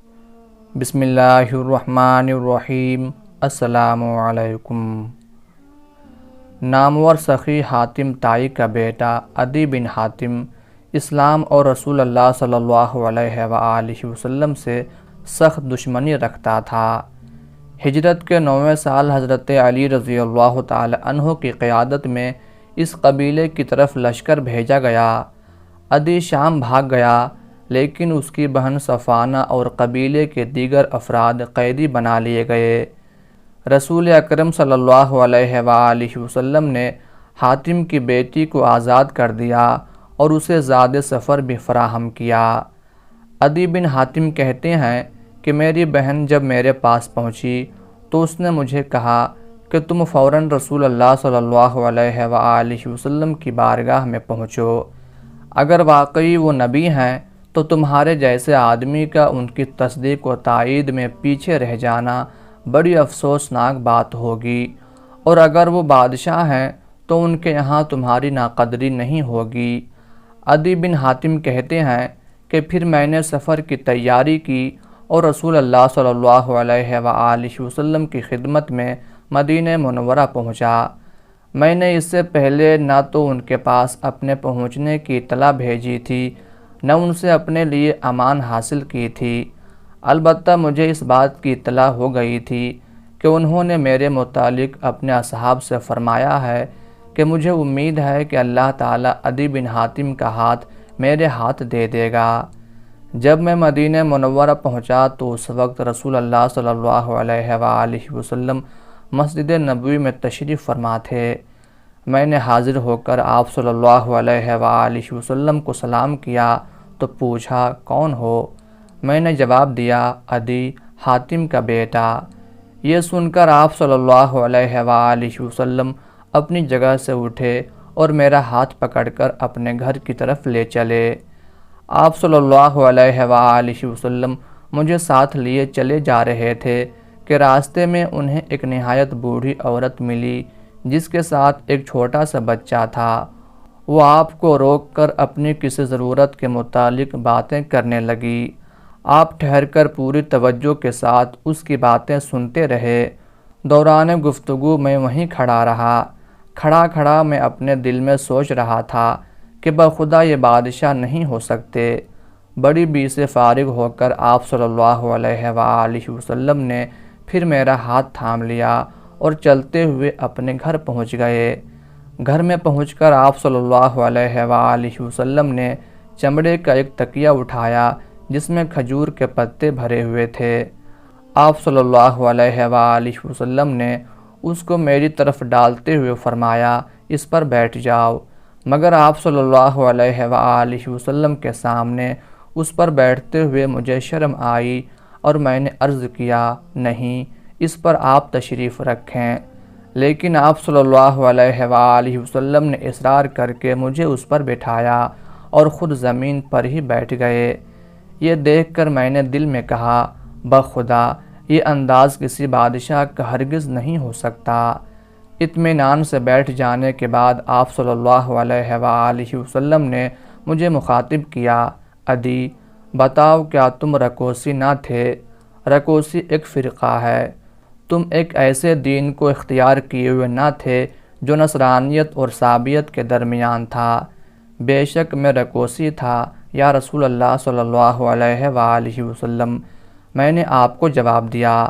بسم اللہ الرحمن الرحیم۔ السلام علیکم۔ نامور سخی حاتم طائی کا بیٹا عدی بن حاتم اسلام اور رسول اللہ صلی اللہ علیہ وآلہ وسلم سے سخت دشمنی رکھتا تھا۔ ہجرت کے 9ویں سال حضرت علی رضی اللہ تعالی عنہ کی قیادت میں اس قبیلے کی طرف لشکر بھیجا گیا۔ عدی شام بھاگ گیا، لیکن اس کی بہن صفانہ اور قبیلے کے دیگر افراد قیدی بنا لیے گئے۔ رسول اکرم صلی اللہ علیہ وآلہ وسلم نے حاتم کی بیٹی کو آزاد کر دیا اور اسے زاد سفر بھی فراہم کیا۔ عدی بن حاتم کہتے ہیں کہ میری بہن جب میرے پاس پہنچی تو اس نے مجھے کہا کہ تم فوراً رسول اللہ صلی اللہ علیہ وآلہ وسلم کی بارگاہ میں پہنچو۔ اگر واقعی وہ نبی ہیں تو تمہارے جیسے آدمی کا ان کی تصدیق و تائید میں پیچھے رہ جانا بڑی افسوسناک بات ہوگی، اور اگر وہ بادشاہ ہیں تو ان کے یہاں تمہاری ناقدری نہیں ہوگی۔ عدی بن حاتم کہتے ہیں کہ پھر میں نے سفر کی تیاری کی اور رسول اللہ صلی اللہ علیہ وآلہ وسلم کی خدمت میں مدینہ منورہ پہنچا۔ میں نے اس سے پہلے نہ تو ان کے پاس اپنے پہنچنے کی اطلاع بھیجی تھی، نہ ان سے اپنے لیے امان حاصل کی تھی۔ البتہ مجھے اس بات کی اطلاع ہو گئی تھی کہ انہوں نے میرے متعلق اپنے اصحاب سے فرمایا ہے کہ مجھے امید ہے کہ اللہ تعالیٰ عدی بن حاتم کا ہاتھ میرے ہاتھ دے دے گا۔ جب میں مدینہ منورہ پہنچا تو اس وقت رسول اللہ صلی اللہ علیہ وآلہ وسلم مسجد نبوی میں تشریف فرما تھے۔ میں نے حاضر ہو کر آپ صلی اللہ علیہ وآلہ وسلم کو سلام کیا تو پوچھا کون ہو؟ میں نے جواب دیا عدی، حاتم کا بیٹا۔ یہ سن کر آپ صلی اللہ علیہ وآلہ وسلم اپنی جگہ سے اٹھے اور میرا ہاتھ پکڑ کر اپنے گھر کی طرف لے چلے۔ آپ صلی اللہ علیہ وآلہ وسلم مجھے ساتھ لیے چلے جا رہے تھے کہ راستے میں انہیں ایک نہایت بوڑھی عورت ملی جس کے ساتھ ایک چھوٹا سا بچہ تھا۔ وہ آپ کو روک کر اپنی کسی ضرورت کے متعلق باتیں کرنے لگی۔ آپ ٹھہر کر پوری توجہ کے ساتھ اس کی باتیں سنتے رہے۔ دوران گفتگو میں وہیں کھڑا رہا۔ کھڑا میں اپنے دل میں سوچ رہا تھا کہ بخدا یہ بادشاہ نہیں ہو سکتے۔ بڑی بی سے فارغ ہو کر آپ صلی اللہ علیہ وآلہ وسلم نے پھر میرا ہاتھ تھام لیا اور چلتے ہوئے اپنے گھر پہنچ گئے۔ گھر میں پہنچ کر آپ صلی اللہ علیہ وآلہ وسلم نے چمڑے کا ایک تکیہ اٹھایا جس میں کھجور کے پتے بھرے ہوئے تھے۔ آپ صلی اللہ علیہ وآلہ وسلم نے اس کو میری طرف ڈالتے ہوئے فرمایا اس پر بیٹھ جاؤ، مگر آپ صلی اللہ علیہ وآلہ وسلم کے سامنے اس پر بیٹھتے ہوئے مجھے شرم آئی اور میں نے عرض کیا نہیں، اس پر آپ تشریف رکھیں، لیکن آپ صلی اللہ علیہ وآلہ وسلم نے اصرار کر کے مجھے اس پر بٹھایا اور خود زمین پر ہی بیٹھ گئے۔ یہ دیکھ کر میں نے دل میں کہا بخدا یہ انداز کسی بادشاہ کا ہرگز نہیں ہو سکتا۔ اطمینان سے بیٹھ جانے کے بعد آپ صلی اللہ علیہ وآلہ وسلم نے مجھے مخاطب کیا عدی، بتاؤ کیا تم رکوسی نہ تھے؟ رکوسی ایک فرقہ ہے۔ تم ایک ایسے دین کو اختیار کیے ہوئے نہ تھے جو نصرانیت اور صابیت کے درمیان تھا۔ بے شک میں رکوسی تھا یا رسول اللہ صلی اللہ علیہ وآلہ وسلم۔ میں نے آپ کو جواب دیا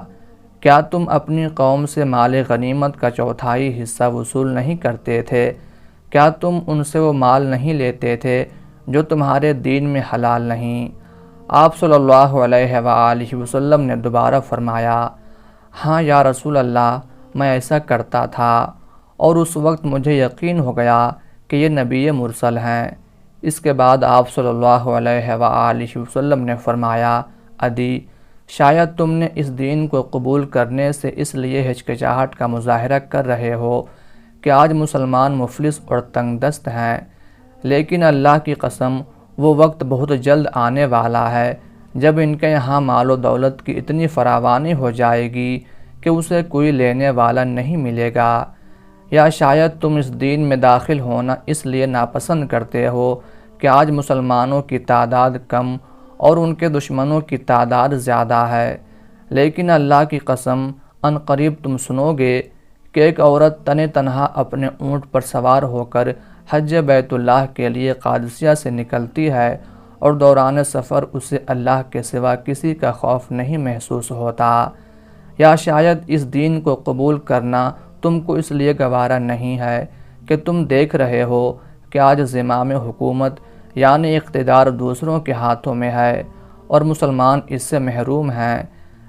کیا تم اپنی قوم سے مال غنیمت کا چوتھائی حصہ وصول نہیں کرتے تھے؟ کیا تم ان سے وہ مال نہیں لیتے تھے جو تمہارے دین میں حلال نہیں؟ آپ صلی اللہ علیہ وآلہ وسلم نے دوبارہ فرمایا ہاں یا رسول اللہ، میں ایسا کرتا تھا، اور اس وقت مجھے یقین ہو گیا کہ یہ نبی مرسل ہیں۔ اس کے بعد آپ صلی اللہ علیہ وآلہ وسلم نے فرمایا عدی، شاید تم نے اس دین کو قبول کرنے سے اس لیے ہچکچاہٹ کا مظاہرہ کر رہے ہو کہ آج مسلمان مفلس اور تنگ دست ہیں، لیکن اللہ کی قسم وہ وقت بہت جلد آنے والا ہے جب ان کے یہاں مال و دولت کی اتنی فراوانی ہو جائے گی کہ اسے کوئی لینے والا نہیں ملے گا، یا شاید تم اس دین میں داخل ہونا اس لیے ناپسند کرتے ہو کہ آج مسلمانوں کی تعداد کم اور ان کے دشمنوں کی تعداد زیادہ ہے، لیکن اللہ کی قسم ان قریب تم سنو گے کہ ایک عورت تن تنہا اپنے اونٹ پر سوار ہو کر حج بیت اللہ کے لیے قادسیہ سے نکلتی ہے اور دوران سفر اسے اللہ کے سوا کسی کا خوف نہیں محسوس ہوتا، یا شاید اس دین کو قبول کرنا تم کو اس لیے گوارا نہیں ہے کہ تم دیکھ رہے ہو کہ آج زمام حکومت یعنی اقتدار دوسروں کے ہاتھوں میں ہے اور مسلمان اس سے محروم ہیں،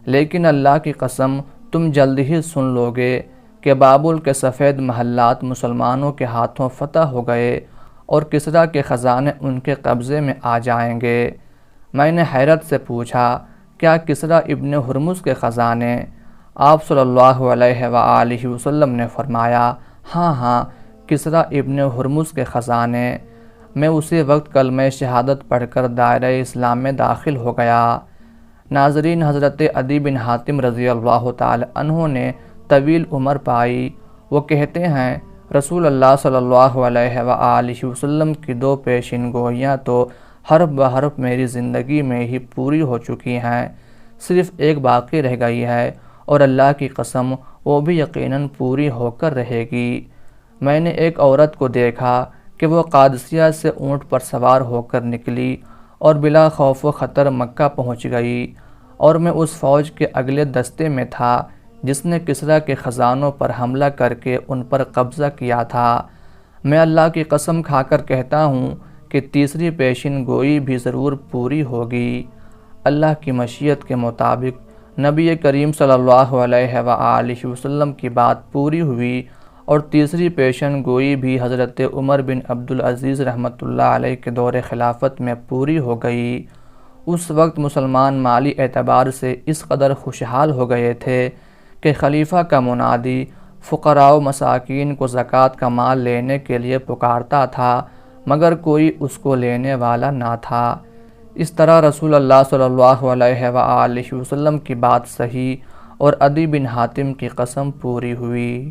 لیکن اللہ کی قسم تم جلد ہی سن لو گے کہ بابل کے سفید محلات مسلمانوں کے ہاتھوں فتح ہو گئے اور کسریٰ کے خزانے ان کے قبضے میں آ جائیں گے۔ میں نے حیرت سے پوچھا، کیا کسریٰ ابن ہرمز کے خزانے؟ آپ صلی اللہ علیہ وآلہ وسلم نے فرمایا، ہاں، کسریٰ ابن ہرمز کے خزانے۔ میں اسی وقت کلمہ شہادت پڑھ کر دائرہ اسلام میں داخل ہو گیا۔ ناظرین، حضرت عدی بن حاتم رضی اللہ تعالی عنہ نے طویل عمر پائی۔ وہ کہتے ہیں، رسول اللہ صلی اللہ علیہ وآلہ وسلم کی 2 پیشین گوئیاں تو حرف بحرف میری زندگی میں ہی پوری ہو چکی ہیں، صرف ایک باقی رہ گئی ہے اور اللہ کی قسم وہ بھی یقیناً پوری ہو کر رہے گی۔ میں نے ایک عورت کو دیکھا کہ وہ قادسیہ سے اونٹ پر سوار ہو کر نکلی اور بلا خوف و خطر مکہ پہنچ گئی، اور میں اس فوج کے اگلے دستے میں تھا جس نے کسریٰ کے خزانوں پر حملہ کر کے ان پر قبضہ کیا تھا۔ میں اللہ کی قسم کھا کر کہتا ہوں کہ تیسری پیشین گوئی بھی ضرور پوری ہوگی۔ اللہ کی مشیت کے مطابق نبی کریم صلی اللہ علیہ وآلہ وسلم کی بات پوری ہوئی اور تیسری پیشن گوئی بھی حضرت عمر بن عبدالعزیز رحمۃ اللہ علیہ کے دور خلافت میں پوری ہو گئی۔ اس وقت مسلمان مالی اعتبار سے اس قدر خوشحال ہو گئے تھے کہ خلیفہ کا منادی فقراء و مساکین کو زکوٰۃ کا مال لینے کے لیے پکارتا تھا، مگر کوئی اس کو لینے والا نہ تھا۔ اس طرح رسول اللہ صلی اللہ علیہ وآلہ وسلم کی بات صحیح اور عدی بن حاتم کی قسم پوری ہوئی۔